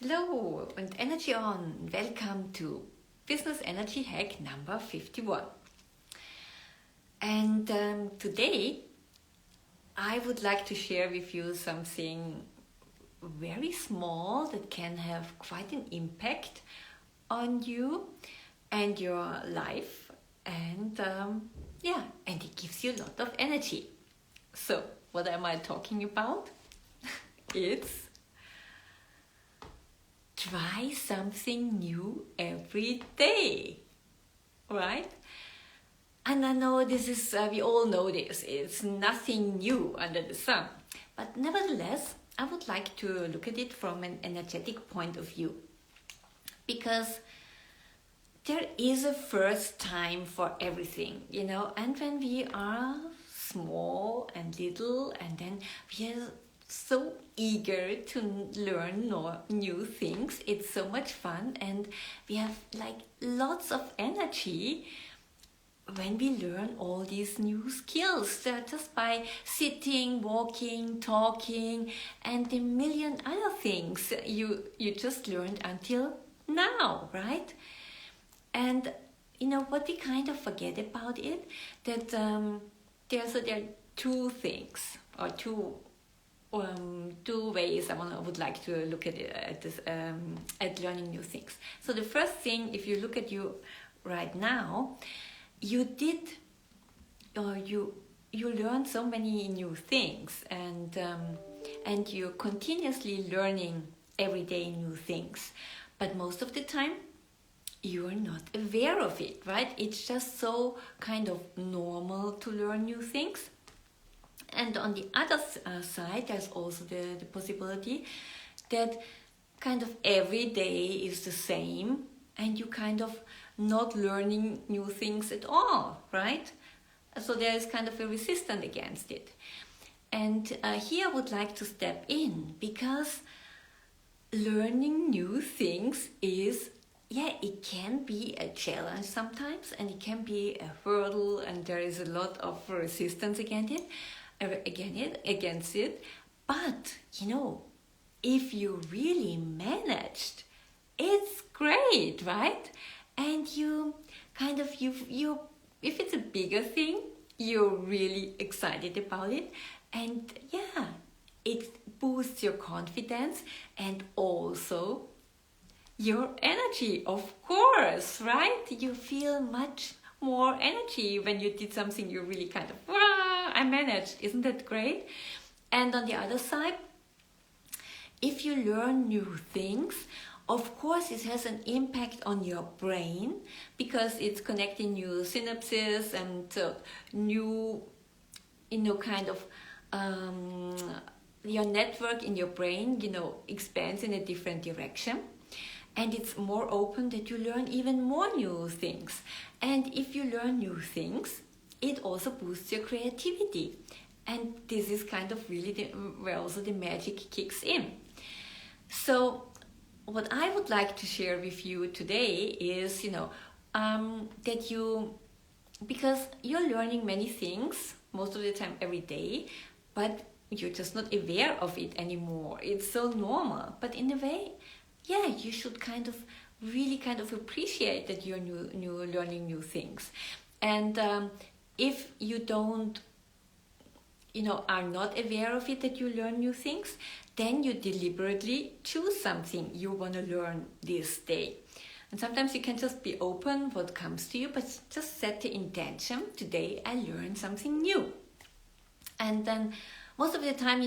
Hello and energy on. Welcome to Business Energy Hack number 51. And today I would like to share with you something very small that can have quite an impact on you and your life. And and it gives you a lot of energy. So, what am I talking about? It's try something new every day, right? And I know this is, we all know this, it's nothing new under the sun. But nevertheless, I would like to look at it from an energetic point of view. Because there is a first time for everything, and when we are small and little, and then we are so eager to learn new things. It's so much fun, and we have lots of energy when we learn all these new skills just by sitting, walking, talking, and a million other things you just learned until now, right? And what we kind of forget about it, that there are two things or two ways I would like to look at it at learning new things. So the first thing, if you look at you right now, you learned so many new things, and you're continuously learning every day new things, but most of the time you are not aware of it, right? It's just so kind of normal to learn new things. And on the other side, there's also the possibility that kind of every day is the same and you kind of not learning new things at all, right? So there is kind of a resistance against it. And here I would like to step in, because learning new things is, it can be a challenge sometimes, and it can be a hurdle, and there is a lot of resistance against it. But if you really managed, it's great, right? And you kind of you if it's a bigger thing, you're really excited about it, and it boosts your confidence and also your energy, of course, right? You feel much more energy when you did something you really kind of, I managed. Isn't that great? And on the other side, if you learn new things, of course it has an impact on your brain, because it's connecting new synapses and new, kind of your network in your brain, expands in a different direction. And it's more open that you learn even more new things. And if you learn new things, it also boosts your creativity. And this is kind of really where also the magic kicks in. So what I would like to share with you today is, that because you're learning many things most of the time every day, but you're just not aware of it anymore. It's so normal. But in a way, you should really appreciate that you're learning new things. And if you don't, are not aware of it, that you learn new things, then you deliberately choose something you want to learn this day. And sometimes you can just be open what comes to you, but just set the intention, today I learn something new. And then most of the time,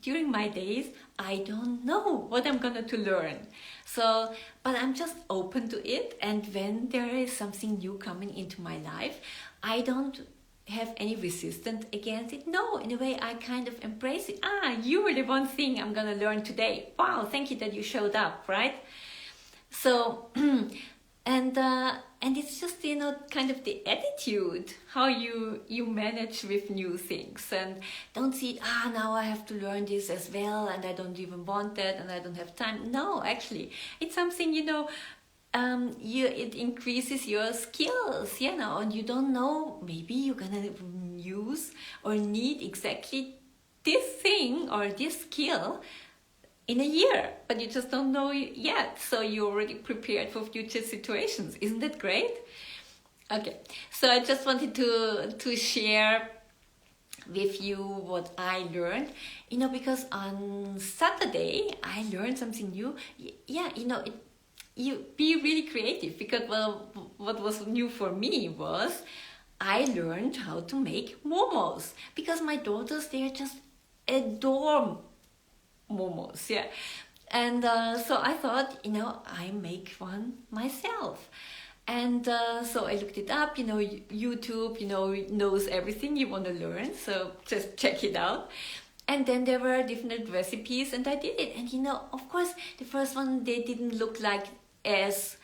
during my days, I don't know what I'm going to learn. So, but I'm just open to it. And when there is something new coming into my life, I don't have any resistance against it. No, in a way, I kind of embrace it. You are the one thing I'm going to learn today. Wow, thank you that you showed up, right? So, and it's just, kind of the attitude, how you manage with new things, and don't see, now I have to learn this as well, and I don't even want that, and I don't have time. No, actually, it's something, it increases your skills, and you don't know, maybe you're gonna use or need exactly this thing or this skill in a year, but you just don't know yet. So you're already prepared for future situations. Isn't that great? Okay, so I just wanted to share with you what I learned, because on Saturday I learned something new. Yeah, you be really creative, because what was new for me was I learned how to make momos, because my daughters, they just adore momos, yeah. And so I thought, I make one myself. And so I looked it up, YouTube, knows everything you want to learn. So just check it out. And then there were different recipes and I did it. And, of course, the first one, they didn't look like as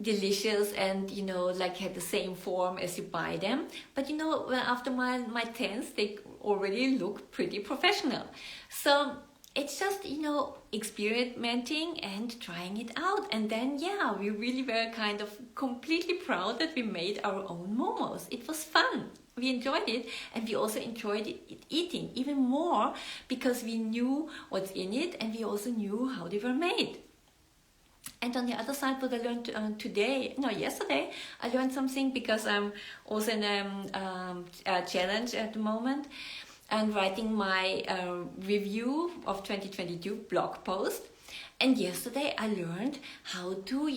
delicious and, like had the same form as you buy them. But, after my tens, they already look pretty professional. So it's just, experimenting and trying it out. And then, yeah, we really were kind of completely proud that we made our own momos. It was fun. We enjoyed it, and we also enjoyed eating even more because we knew what's in it and we also knew how they were made. And on the other side, what I learned yesterday, I learned something because I'm also in a challenge at the moment and writing my review of 2022 blog post. And yesterday I learned how to,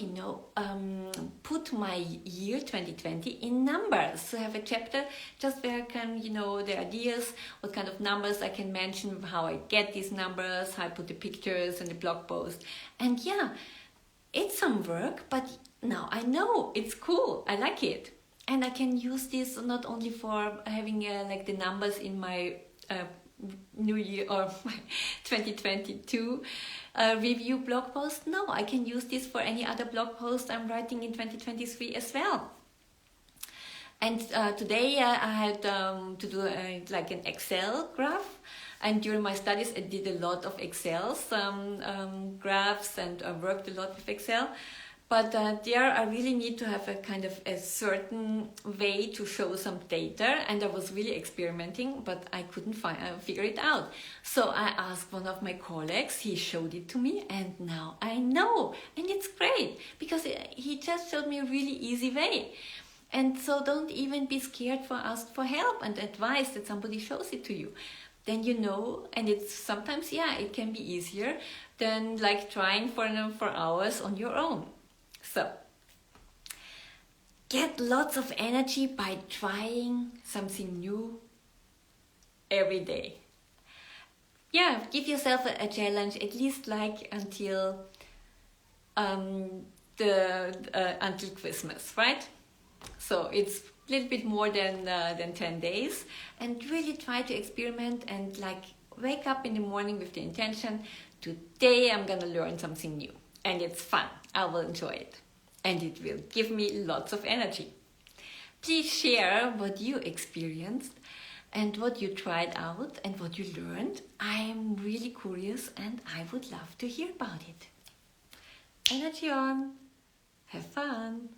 put my year 2020 in numbers. So I have a chapter just where I can, the ideas, what kind of numbers I can mention, how I get these numbers, how I put the pictures and the blog post. And yeah, it's some work, but now I know it's cool. I like it. And I can use this not only for having like the numbers in my New Year or my 2022 review blog post. No, I can use this for any other blog post I'm writing in 2023 as well. And today I had to do like an Excel graph. And during my studies, I did a lot of Excel graphs and worked a lot with Excel. But there I really need to have a kind of a certain way to show some data, and I was really experimenting, but I couldn't figure it out. So I asked one of my colleagues, he showed it to me, and now I know. And it's great, because he just showed me a really easy way. And so don't even be scared for ask for help and advice that somebody shows it to you. Then and it's sometimes, it can be easier than like trying for hours on your own. So, get lots of energy by trying something new every day. Yeah, give yourself a challenge, at least like until until Christmas, right? So it's a little bit more than 10 days, and really try to experiment and like wake up in the morning with the intention, today I'm gonna learn something new. And it's fun. I will enjoy it. And it will give me lots of energy. Please share what you experienced and what you tried out and what you learned. I am really curious and I would love to hear about it. Energy on. Have fun.